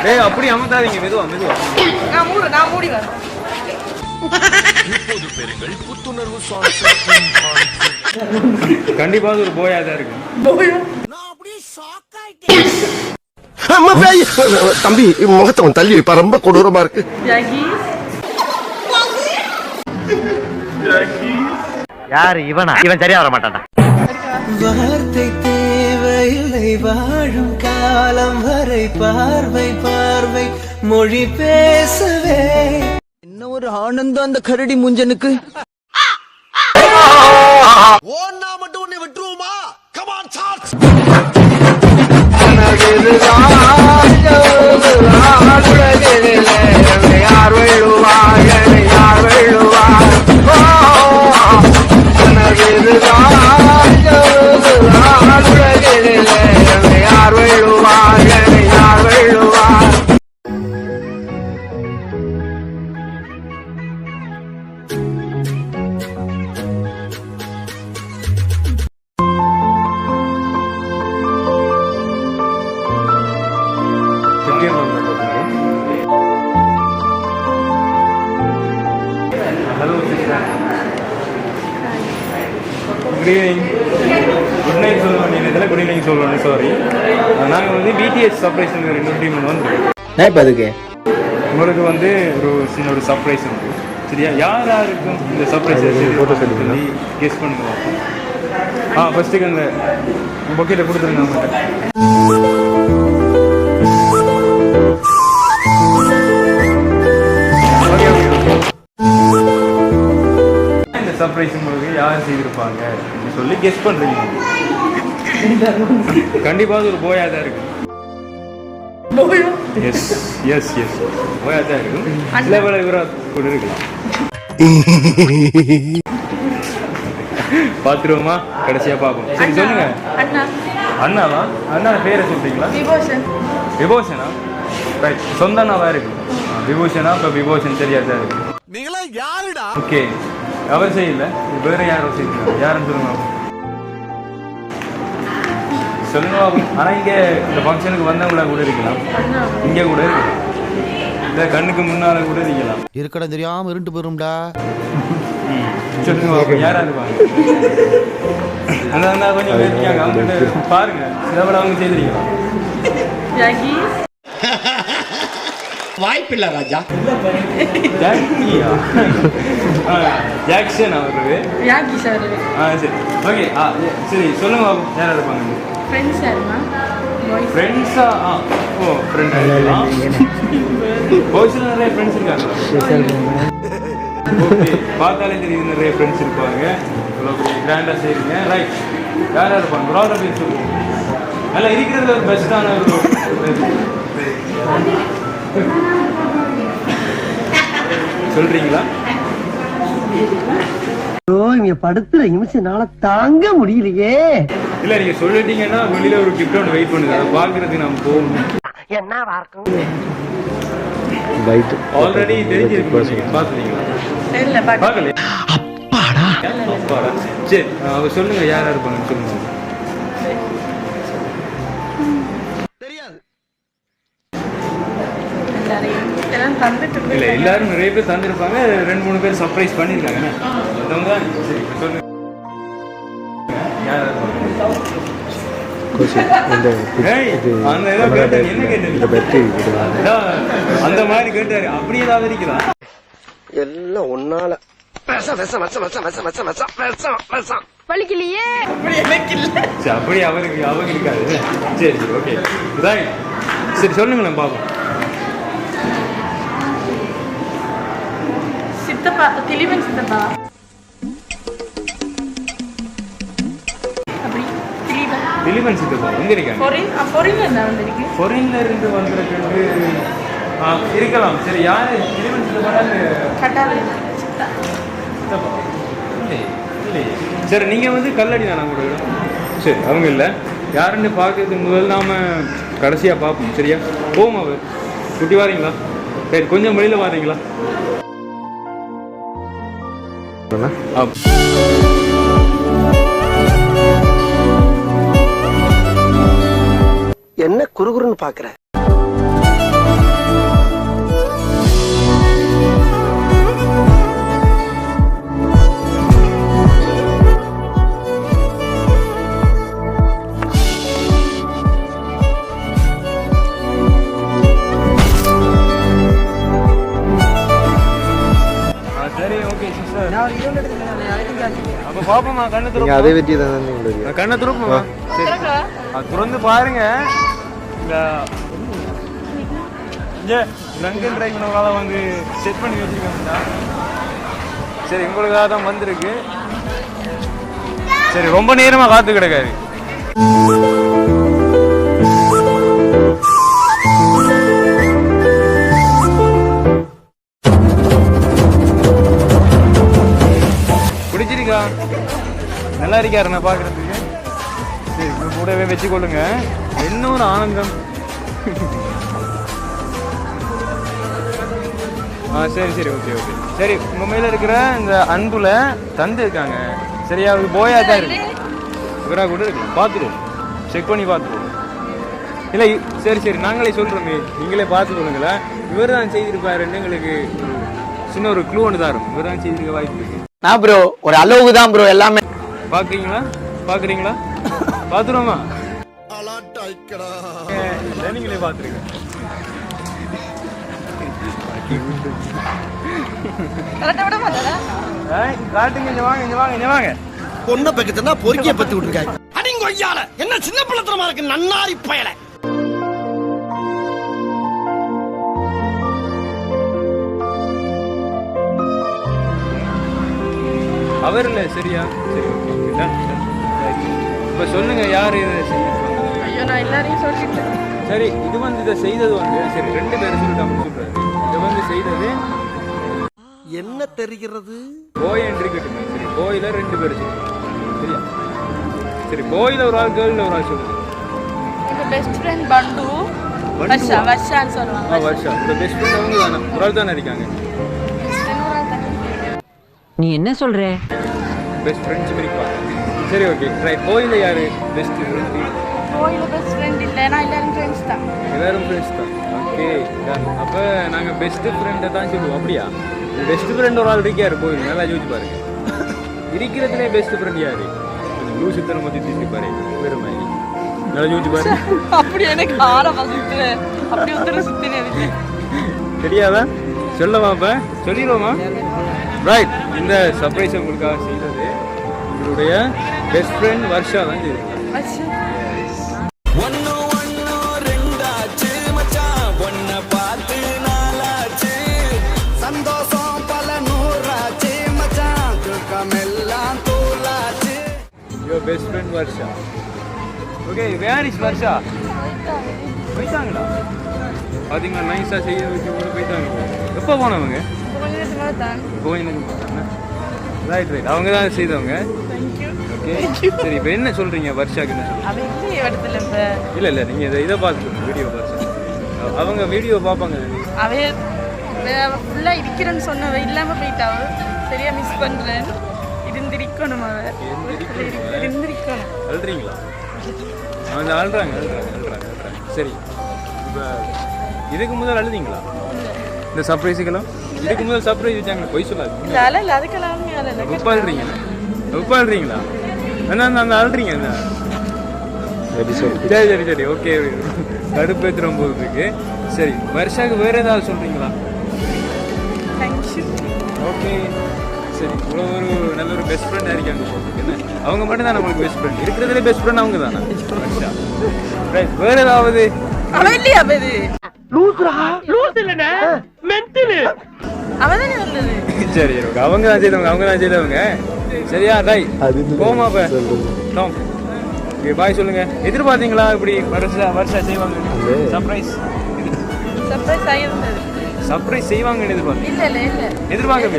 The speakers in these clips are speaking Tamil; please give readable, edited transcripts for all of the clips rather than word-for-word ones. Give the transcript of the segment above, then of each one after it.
டேய் அப்படி அமத்தாதீங்க, மெதுவா மெதுவா. நான் மூடி வரேன். இப்போது பெறுங்கள் புத்துணர்வு சான்ஸ். கண்டிப்பா ஒரு போயா தான் இருக்கு. தம்பி முகத்தவன் தள்ளி வைப்பா, ரொம்ப கொடூரமா இருக்கு. யாரு இவனா? இவன் சரியா வர மாட்டான்டா. வார்த்தை தேவையில்லை, வாழும் காலம் வரை பார்வை பார்வை மொழி பேசவே. என்ன ஒரு ஆனந்தம் அந்த கரடி முஞ்சனுக்கு. ஓன்னா மட்டும் உன்னை விட்டுருவோமா? Come on charge. யார் வெள்ளுவார் யார் வெள்ளுவார் யார் வெள்ளுவார் யார் வெள்ளுவார். Hello sister, good evening. Good night சொல்லுவோம், நீங்கள் இதில் குட் ஈவினிங் சொல்லுவோம். சாரி, நாங்கள் வந்து பிடிஎஸ் சர்ப்ரைஸ் ரெண்டு டீம் வந்து இப்போ அதுக்கு உங்களுக்கு வந்து ஒரு சின்ன ஒரு சர்ப்ரைஸ் உண்டு. சரியா? யார் யாருக்கும் இந்த சர்ப்ரைஸ் சொல்லி கெஸ் பண்ணுங்க. ஃபர்ஸ்ட்டுக்கு அந்த பொக்கெட்டை கொடுத்துருங்க அவங்கள்ட்ட. சர்ப்ரைஸ் உங்களுக்கு யார் செய்திருப்பாங்க அப்படின்னு சொல்லி கெஸ் பண்றீங்க. கண்டிப்பா ஒரு போயா தான் இருக்கு. எஸ் எஸ் எஸ் போயா தான் இருக்கும். சில வேலை இவரா கூட இருக்கலாம். பாத்துருவோமா? கடைசியா பாப்போம். சரி சொல்லுங்க. அண்ணாவா? அண்ணா பேரை சொல்றீங்களா? விபூஷனா? ரைட், சொந்த அண்ணாவா இருக்கு. விபூஷனா? இப்ப விபூஷன் சரியா தான் இருக்கு. நீங்களா யாருடா? ஓகே, அவர் செய்யல, வேற யாரோ செய்யல. யாருன்னு சொல்லுங்க சொல்லுங்க பாபு. ஆனா இங்க இந்த ஃபங்க்ஷனுக்கு வந்தவங்களா கூட இருக்கலாம், இங்க கூட இருக்கலாம், இந்த கண்ணுக்கு முன்னால கூட இருக்கலாம். இருக்கடா தெரியாம இருண்டு போயிரும்டா. சொல்லுங்க பாபு, யாரா இருப்பாங்க? அந்த கொஞ்சம் இருக்காங்க, அவங்ககிட்ட பாருங்க. சிலவளை அவங்க செய்திருக்கலாம். வாய்ப்பில்லை ராஜா. ஜாக்சன் அவரு. சரி ஓகே. சரி சொல்லுங்க பாபு, யாரா இருப்பாங்க? ஃப்ரெண்ட்ஸா? ஓ ஃப்ரெண்ட். பாய்ஸ்ல நிறைய ஃப்ரெண்ட்ஸ் இருக்காங்களா? ஓகே, பார்த்தாலே தெரியுது நிறைய ஃப்ரெண்ட்ஸ் இருப்பாங்க. கிராண்டா செய்றீங்க. ரைட், யாரா இருப்பாங்க? ப்ராப்ளம் பேர் சொல்லுங்க. நல்லா இருக்கிறதுல ஒரு பெஸ்டான ஒரு சொல்றீங்களா? இங்க படுத்துற நிமிஷம்னால தாங்க முடியலையே. இல்ல நீங்க சொல்லிட்டீங்கன்னா வெளியில ஒரு கிஃப்ட் ஒன்று வெயிட் பண்ணுங்க, அதை பாக்குறதுக்கு நம்ம போகணும். என்ன வார்க்கும் ஆல்ரெடி தெரிஞ்சிருக்கு, பாத்துட்டீங்களா? இல்ல பார்க்கல. அப்பாடா அப்பாடா. சரி அவங்க சொல்லுங்க, யாரா இருப்பாங்கன்னு சொல்லுங்க. தெரியாது. இல்ல எல்லாரும் நிறைய பேர் தந்திருப்பாங்க, 2-3 பேர் சர்ப்ரைஸ் பண்ணிருக்காங்க. சரி சொல்லுங்க, யாரா இருப்பாங்க? அந்த மாதிரி கேட்டாரு. அப்படி ஏதாவது இருக்கலாம். எல்லாம் ஒன்னால அப்படி அவருக்கு அவங்க இருக்காது. சரி ஓகே ரைட். சரி சொல்லுங்களேன் பாப்போம். சித்தப்பா, திலீபன் சித்தப்பா. திலீபன் சித்தப்பா எங்க இருக்காங்க? ஃபாரின்ல இருந்து வந்திருக்கு இருக்கலாம். சரி யாரு திலீபன் சித்தப்பா? சரி நீங்க வந்து கல்லடி தானா கூட? சரி அவங்க இல்லை, யாருன்னு பார்க்கறதுக்கு முதல் நாம கடைசியா பார்ப்போம். சரியா? போவோம். அவர் குட்டி வாரீங்களா? சரி கொஞ்சம் வெளியில வாரீங்களா? என்ன குறுகுறுன்னு பாக்குற? பாப்போமா கண்ணை நீங்க திறப்போம். அதை பற்றி தான் உங்களுக்கு கண்ணை திறப்போமா? சரி அது திறந்து பாருங்க. இந்த லங்கன் டிரைவ் பண்ணவங்களால வந்து செட் பண்ணி வச்சிருக்காங்கடா. சரி உங்களுக்காக தான் வந்திருக்கு. சரி ரொம்ப நேரமா காத்து கிடக்காது. பிடிச்சிருக்கா? நல்லா இருக்காரு நான் பாக்குறதுக்கு. சரி கூடவே வச்சுக்கொள்ளுங்க. என்ன ஒரு ஆனந்தம். சரி சரி ஓகே ஓகே. சரி உங்க மேல இருக்கிற இந்த அன்புல தந்து இருக்காங்க. சரியா போயா தான் இருக்கு. இவரா கூட இருக்கு. பார்த்துருவோம், செக் பண்ணி பார்த்துருவோம். இல்லை சரி சரி நாங்களே சொல்றோமே, நீங்களே பார்த்து சொல்லுங்களேன். இவர் தான் செய்திருப்பாருன்னு எங்களுக்கு சின்ன ஒரு க்ளூ ஒன்று தான் இருக்கும். இவர் தான் செய்திருக்க வாய்ப்பு இருக்கு. நான் ப்ரோ ஒரு அளவுக்கு தான் ப்ரோ எல்லாமே. பாக்குறீங்களா? பாக்குறீங்களா? பாத்துருவோமா? நீங்களே பாத்துருங்க. காட்டுங்க. இங்க வாங்க இங்க வாங்க இங்க வாங்க. பொண்ணை பக்கத்துனா பொறுக்கிய பத்தி விட்டுருக்காங்க. அடிங்க ஐயால என்ன சின்ன பிள்ளைத்தனமா இருக்கு நன்னாரி பயல. அவர் இல்ல சரியா? சரி ஓகே. இப்ப சொல்லுங்க யார் இதை செஞ்சிருப்பாங்க? ஐயோ நான் எல்லாரையும் சொல்லிட்டேன். சரி இது வந்து இதை செய்தது வந்து சரி 2 பேரும் சொல்லிட்டாங்க சொல்றாரு. இதை வந்து செய்தது என்ன தெரிகிறது? போய் என்று கேட்டுங்க. சரி போயில 2 பேர் சொல்லுங்க. சரியா? சரி போயில ஒரு ஆள் கேர்ள்ல ஒரு ஆள் சொல்லுங்க. இப்போ பெஸ்ட் ஃப்ரெண்ட் பண்டு வர்ஷான்னு சொல்லுவாங்க. வர்ஷா இந்த பெஸ்ட் ஃப்ரெண்ட் அவங்க தானே ஒரு ஆள் தானே இருக்காங்க. நீ என்ன சொல்ற? பெஸ்ட் ஃப்ரெண்ட்ஸ் இருப்பாங்க. சரி ஓகே ரைட். போயில யாரு பெஸ்ட் ஃப்ரெண்ட்? போயில பெஸ்ட் ஃப்ரெண்ட் இல்லை, நான் எல்லாரும் ஃப்ரெண்ட்ஸ் தான். எல்லாரும் ஃப்ரெண்ட்ஸ் தான். ஓகே அப்போ நாங்கள் பெஸ்ட் ஃப்ரெண்டை தான் சொல்லுவோம். அப்படியா? பெஸ்ட் ஃப்ரெண்ட் ஒரு ஆள் இருக்காரு போயில. நல்லா யோசிச்சு பாருங்க. இருக்கிறதுலே பெஸ்ட் ஃப்ரெண்ட் யாரு? லூசு தரம் பற்றி தீர்ப்பாரு வேறு மாதிரி. நல்லா யோசிச்சு பாருங்க. அப்படி எனக்கு ஆரம்பம் சுத்து அப்படி ஒருத்தர் சுத்தினே தெரியாதா? சொல்லவா? அப்போ சொல்லிடுவோமா? ரைட். இந்த சர்ப்ரைஸ் உங்களுக்காக செய்தது உங்களுடைய பெஸ்ட் ஃப்ரெண்ட் வர்ஷா தான் செய்திருக்காங்க. சந்தோஷம் பல நூறாச்சு மச்சான் துக்கமெல்லாம் தூளாச்சு. Your best friend Varsha. Okay where is Varsha? போயிட்டாங்களா? பார்த்தீங்களா நைஸாக செய்ய வச்சு கூட போயிட்டாங்க. எப்போ போனவங்க? ரைட் ரைட் அவங்க தான் செய்தவங்க. ஓகே சரி இப்போ என்ன சொல்கிறீங்க வர்ஷாக்கு? என்ன சொல்கிறீங்க? இல்லை இல்லை நீங்கள் இதை பார்த்து வீடியோ பார்த்து அவங்க வீடியோ பார்ப்பாங்க. அவைய ஃபுல்லாக இருக்கிறேன்னு சொன்னவ இல்லாமல் போயிட்டாவ. சரியா மிஸ் பண்ணுறேன். இருந்திருக்கணும் அவ இருந்திருக்கணும். அழுறீங்களா? அவங்க அழுறாங்க. சரி இப்போ இதுக்கு முதல் அழுதிங்களா இந்த சர்ப்ரைஸுக்கெல்லாம்? இதுக்கு முதல் சர்ப்ரைஸ் வச்சாங்களா? போய் சொல்லாது. இல்லை அதுக்கெல்லாம் உப்பா அழுறீங்களா? என்ன அந்த அழுறீங்க என்ன? சரி சரி சரி ஓகே. கடுப்பேற்றுற போது இருக்கு. சரி வருஷாக்கு வேற ஏதாவது சொல்றீங்களா? ஓகே சரி இவ்வளோ ஒரு நல்ல ஒரு பெஸ்ட் ஃப்ரெண்டாக இருக்காங்க. என்ன அவங்க மட்டும் தான் நம்மளுக்கு பெஸ்ட் ஃப்ரெண்ட். இருக்கிறதுலே பெஸ்ட் ஃப்ரெண்ட் அவங்க தானே. ரைட் வேற ஏதாவது? இல்லையா சரி அவங்க தான் செய்தவங்க. சரியா? ரைட் போமா பாய் சொல்லுங்க. எதிர்பார்த்தீங்களா இப்படி வருஷா செய்வாங்க? சர்ப்ரைஸ் செய்வாங்கன்னு எதிர்பார்க்கவே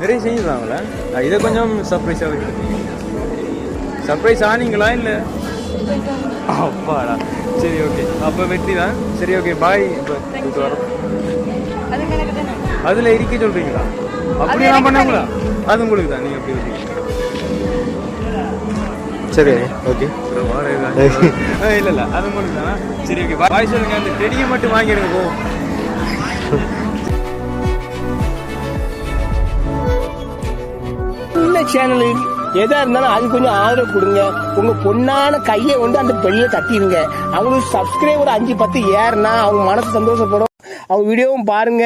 நிறைய செஞ்சுட்டாங்களா? இதை கொஞ்சம் சர்ப்ரைஸாக வைக்கிறது. சர்ப்ரைஸ் ஆனீங்களா இல்லை? அப்பாடா சரி ஓகே அப்போ வெற்றி தான். சரி ஓகே பாய். இப்போ வரோம். அதில் இருக்க சொல்கிறீங்களா? அப்படியெல்லாம் பண்ணாங்களா? அது உங்களுக்கு தான். நீங்கள் அப்படி இருக்கீங்க. சரி ஓகே இல்லை அது உங்களுக்கு தானா? சரி ஓகே பாய் சொல்லுங்கள். அந்த டெடியை மட்டும் வாங்கிடுங்க. போ சேனலு எதா இருந்தாலும் அது கொஞ்சம் ஆதரவு கொடுங்க. உங்க பொண்ணான கையை கொண்டு அந்த பெல்ல தட்டிடுங்க. அவங்களுக்கு சப்ஸ்கிரைபர் 5-10 ஏறுனா அவங்க மனசு சந்தோஷப்படும். அவங்க வீடியோவும் பாருங்க.